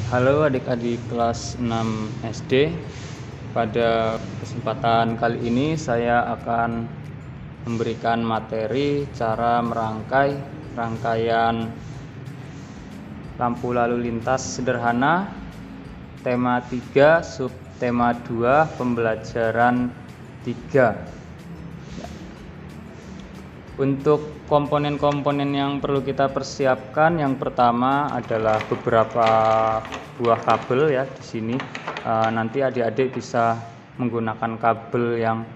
Halo adik-adik kelas 6 SD. Pada kesempatan kali ini saya akan memberikan materi cara merangkai rangkaian lampu lalu lintas sederhana tema 3 subtema 2 pembelajaran 3. Untuk komponen-komponen yang perlu kita persiapkan, yang pertama adalah beberapa buah kabel ya di sini. Nanti adik-adik bisa menggunakan kabel yang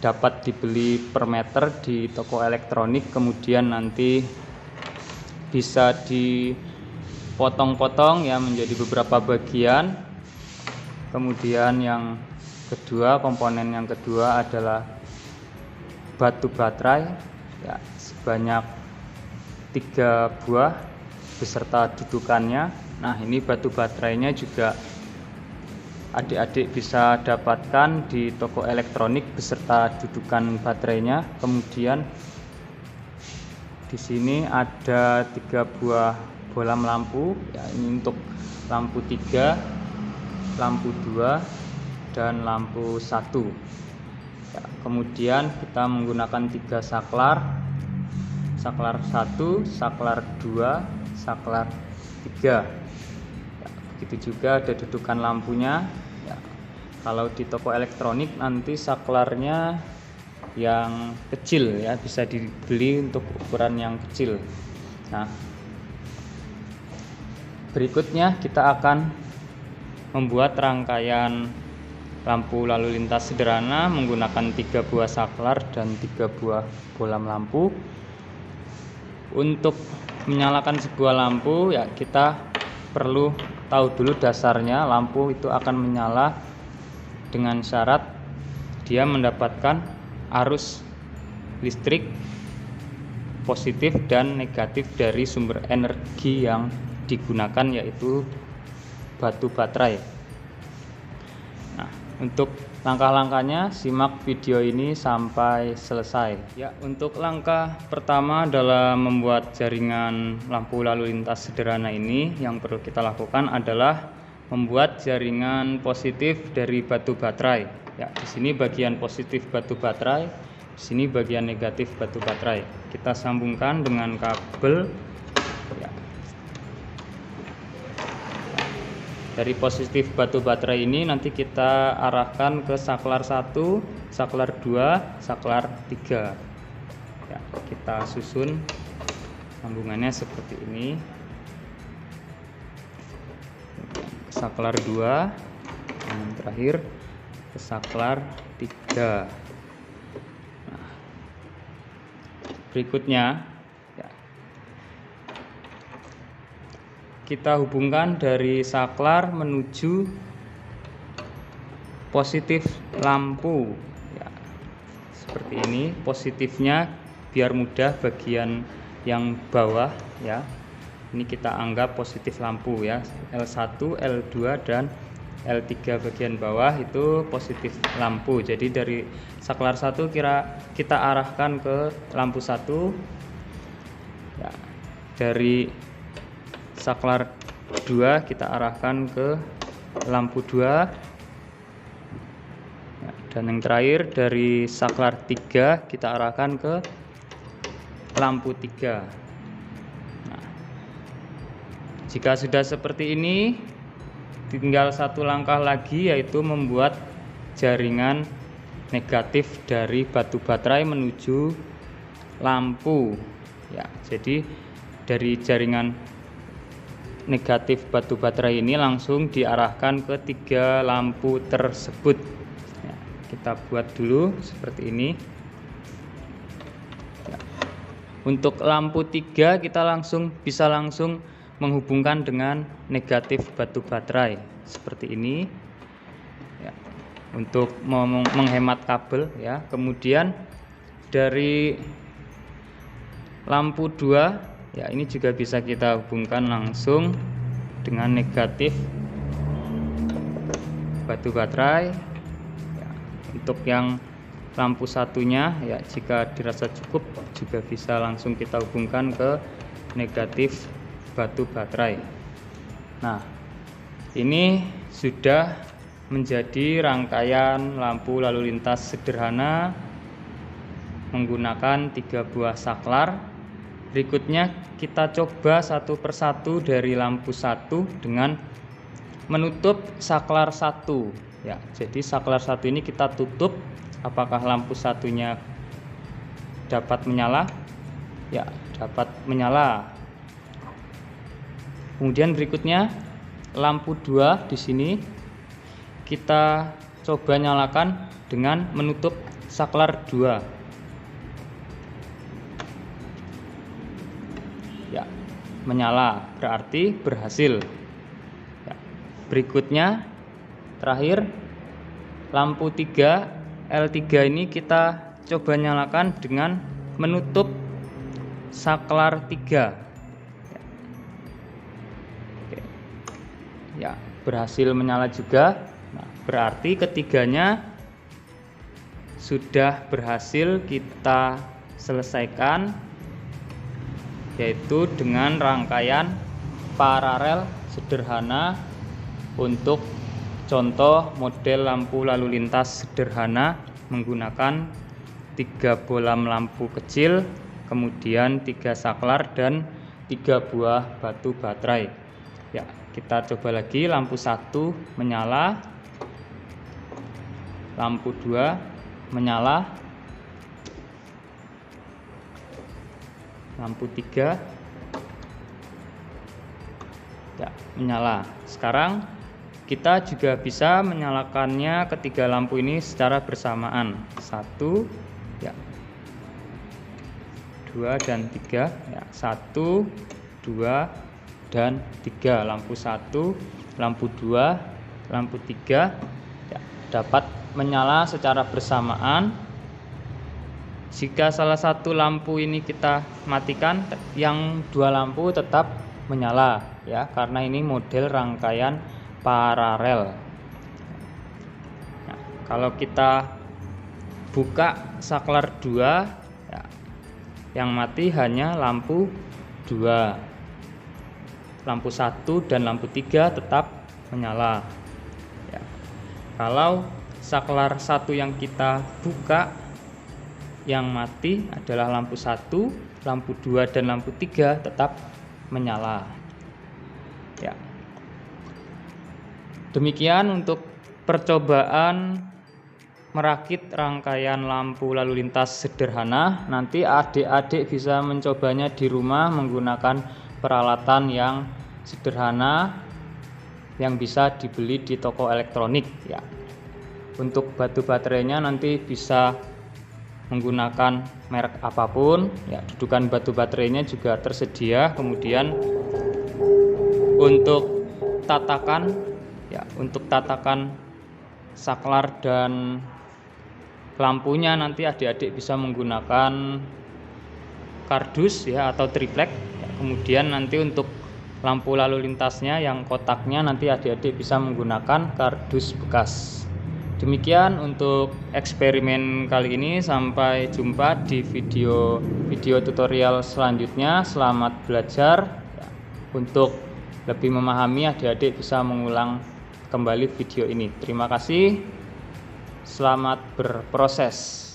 dapat dibeli per meter di toko elektronik, kemudian nanti bisa dipotong-potong ya menjadi beberapa bagian. Kemudian yang kedua, komponen yang kedua adalah batu baterai ya, sebanyak 3 buah beserta dudukannya. Nah, ini batu baterainya juga adik-adik bisa dapatkan di toko elektronik beserta dudukan baterainya. Kemudian di sini ada 3 buah bolam lampu ya, ini untuk lampu 3, lampu 2 dan lampu 1. Ya, kemudian kita menggunakan 3 saklar 1, saklar 2, saklar 3 ya, begitu juga ada dudukan lampunya ya. Kalau di toko elektronik nanti saklarnya yang kecil ya, bisa dibeli untuk ukuran yang kecil. Nah, berikutnya kita akan membuat rangkaian lampu lalu lintas sederhana menggunakan 3 buah saklar dan 3 buah bolam lampu. Untuk menyalakan sebuah lampu ya, kita perlu tahu dulu dasarnya. Lampu itu akan menyala dengan syarat dia mendapatkan arus listrik positif dan negatif dari sumber energi yang digunakan, yaitu batu baterai. Untuk langkah-langkahnya simak video ini sampai selesai. Ya, untuk langkah pertama adalah membuat jaringan lampu lalu lintas sederhana ini. Yang perlu kita lakukan adalah membuat jaringan positif dari batu baterai. Ya, di sini bagian positif batu baterai, di sini bagian negatif batu baterai. Kita sambungkan dengan kabel. Ya. Dari positif batu baterai ini nanti kita arahkan ke saklar 1, saklar 2, saklar 3. Ya, kita susun sambungannya seperti ini. Saklar 2, dan terakhir ke saklar 3. Nah, berikutnya kita hubungkan dari saklar menuju positif lampu ya, seperti ini. Positifnya biar mudah bagian yang bawah ya, ini kita anggap positif lampu ya, L1, L2 dan L3 bagian bawah itu positif lampu. Jadi dari saklar 1 kita arahkan ke lampu 1 ya, dari saklar 2 kita arahkan ke lampu 2 ya, dan yang terakhir dari saklar 3 kita arahkan ke lampu 3. Nah, jika sudah seperti ini, tinggal satu langkah lagi, yaitu membuat jaringan negatif dari batu baterai menuju lampu ya. Jadi dari jaringan negatif batu baterai ini langsung diarahkan ke 3 lampu tersebut ya, kita buat dulu seperti ini ya. Untuk lampu 3 kita bisa langsung menghubungkan dengan negatif batu baterai seperti ini ya, untuk menghemat kabel ya. Kemudian dari lampu 2 ya, ini juga bisa kita hubungkan langsung dengan negatif batu baterai ya. Untuk yang lampu satunya ya, jika dirasa cukup juga bisa langsung kita hubungkan ke negatif batu baterai. Nah, ini sudah menjadi rangkaian lampu lalu lintas sederhana menggunakan 3 buah saklar. Berikutnya kita coba satu persatu dari lampu 1 dengan menutup saklar 1 ya. Jadi saklar 1 ini kita tutup. Apakah lampu satunya dapat menyala? Ya, dapat menyala. Kemudian berikutnya lampu 2 di sini kita coba nyalakan dengan menutup saklar 2. Ya, menyala, berarti berhasil. Ya. Berikutnya terakhir lampu 3 L3 ini kita coba nyalakan dengan menutup saklar 3. Ya, berhasil menyala juga. Nah, berarti ketiganya sudah berhasil kita selesaikan, yaitu dengan rangkaian paralel sederhana untuk contoh model lampu lalu lintas sederhana menggunakan 3 bolam lampu kecil, kemudian 3 saklar dan 3 buah batu baterai. Ya, kita coba lagi. Lampu 1 menyala, lampu 2 menyala, lampu 3 ya, menyala. Sekarang kita juga bisa menyalakannya ketiga lampu ini secara bersamaan. 1 ya, 2 dan 3 ya, 1, 2 dan 3. Lampu 1, lampu 2, lampu 3 ya, dapat menyala secara bersamaan. Jika salah satu lampu ini kita matikan, yang 2 lampu tetap menyala ya, karena ini model rangkaian paralel. Nah, kalau kita buka saklar 2 ya, yang mati hanya lampu 2. Lampu 1 dan lampu 3 tetap menyala ya. Kalau saklar 1 yang kita buka, yang mati adalah lampu 1, lampu 2 dan lampu 3 tetap menyala ya. Demikian untuk percobaan merakit rangkaian lampu lalu lintas sederhana. Nanti adik-adik bisa mencobanya di rumah menggunakan peralatan yang sederhana yang bisa dibeli di toko elektronik ya. Untuk batu baterainya nanti bisa menggunakan merek apapun ya. Dudukan batu baterainya juga tersedia. Kemudian untuk tatakan saklar dan lampunya nanti adik-adik bisa menggunakan kardus ya, atau triplek ya. Kemudian nanti untuk lampu lalu lintasnya yang kotaknya nanti adik-adik bisa menggunakan kardus bekas. Demikian untuk eksperimen kali ini. Sampai jumpa di video tutorial selanjutnya. Selamat belajar ya. Untuk lebih memahami, adik-adik bisa mengulang kembali video ini. Terima kasih. Selamat berproses.